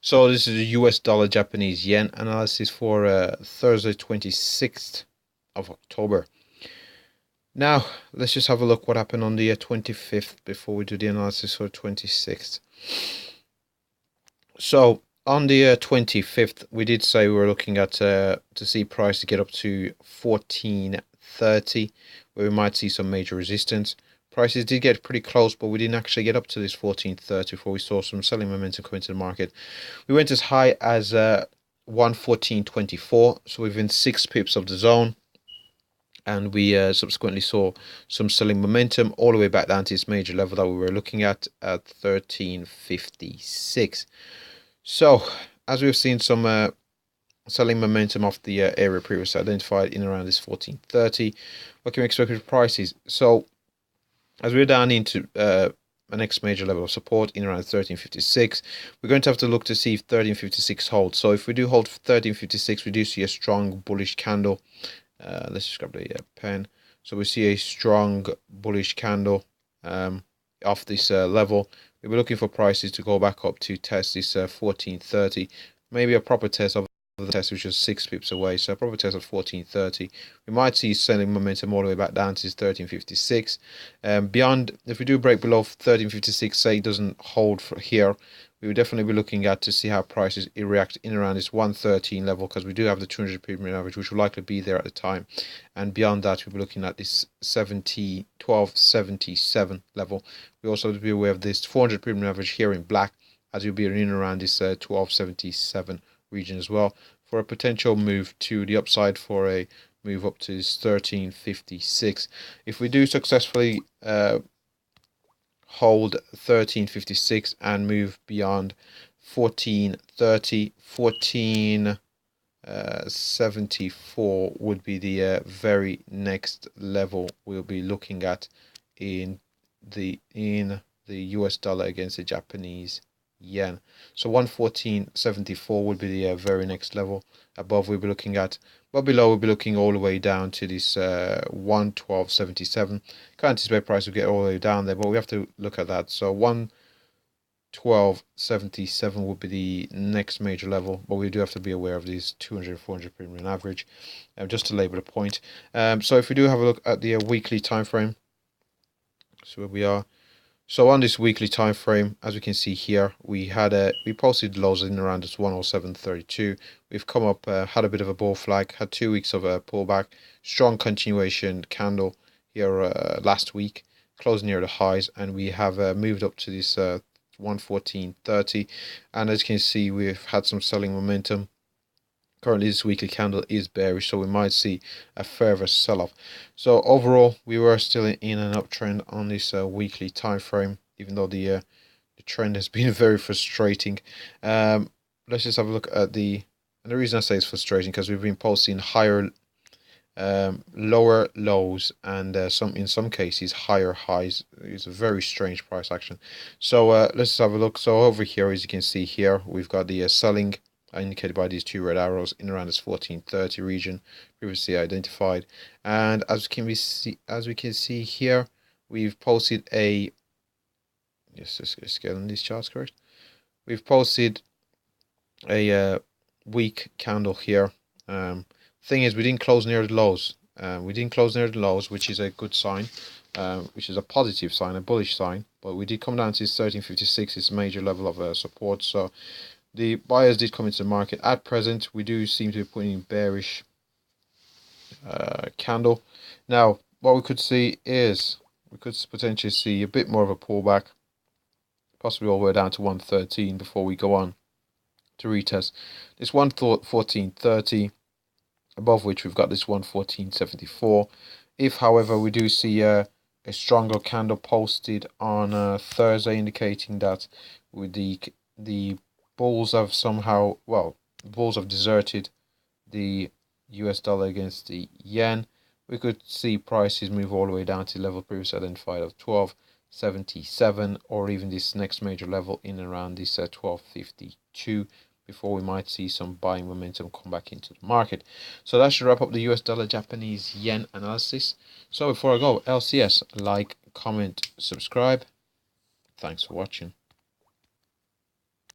So this is the US dollar Japanese yen analysis for Thursday 26th of October. Now let's just have a look what happened on the 25th before we do the analysis for 26th. So on the 25th we did say we were looking at to see price to get up to 1430, where we might see some major resistance. Prices did get pretty close, but we didn't actually get up to this 1430 before we saw some selling momentum come into the market. We went as high as 114.24, so within 6 pips of the zone, and we subsequently saw some selling momentum all the way back down to this major level that we were looking at 1356. So as we've seen some selling momentum off the area previously identified in around this 1430, what can we expect with prices? So as we're down into the next major level of support in around 1356, we're going to have to look to see if 1356 holds. So if we do hold 1356, we do see a strong bullish candle. Let's just grab the pen. So we see a strong bullish candle off this level. We'll be looking for prices to go back up to test this 1430, maybe a proper test of the test, which is 6 pips away. So a proper test of 1430. We might see selling momentum all the way back down to 1356. Beyond, if we do break below 1356, say it doesn't hold for here, we will definitely be looking at to see how prices react in around this 113 level, because we do have the 200 period average, which will likely be there at the time. And beyond that, we'll be looking at this 1277 level. We also have to be aware of this 400 period average here in black, as we'll be in around this 1277 region as well, for a potential move to the upside, for a move up to 1356. If we do successfully hold 1356 and move beyond 1430, 1474 would be the very next level we'll be looking at in the US dollar against the Japanese yen. So 114.74 would be the very next level. Above we'll be looking at, but below we'll be looking all the way down to this 112.77. Can't anticipate price will get all the way down there, but we have to look at that. So 112.77 would be the next major level, but we do have to be aware of these 200 400 premium average, just to label a point. So if we do have a look at the weekly time frame, so where we are. So on this weekly time frame, as we can see here, we posted lows in around this 107.32. We've come up, had a bit of a bull flag, had 2 weeks of a pullback, strong continuation candle here last week, closed near the highs, and we have moved up to this 114.30. And as you can see, we've had some selling momentum. Currently this weekly candle is bearish, so we might see a further sell-off. So overall, we were still in an uptrend on this weekly time frame, even though the trend has been very frustrating. Let's just have a look at and the reason I say it's frustrating, because we've been posting higher lower lows and in some cases higher highs. It's a very strange price action. So let's just have a look. So over here, as you can see here, we've got the selling indicated by these 2 red arrows in around this 1430 region previously identified. And as we can see here, we've posted a just scaling these charts correct. We've posted a weak candle here. Thing is, we didn't close near the lows. Which is a good sign, which is a positive sign, a bullish sign. But we did come down to 1356, this major level of support. So the buyers did come into the market. At present, we do seem to be putting in bearish candle. Now, what we could see is we could potentially see a bit more of a pullback, possibly all the way down to 113 before we go on to retest this 114.30, above which we've got this 114.74. If, however, we do see a stronger candle posted on Thursday, indicating that with the bulls have deserted the US dollar against the yen, we could see prices move all the way down to level previously identified of 1277, or even this next major level in around this 1252, before we might see some buying momentum come back into the market. So that should wrap up the US dollar Japanese yen analysis. So before I go, LCS, like, comment, subscribe. Thanks for watching.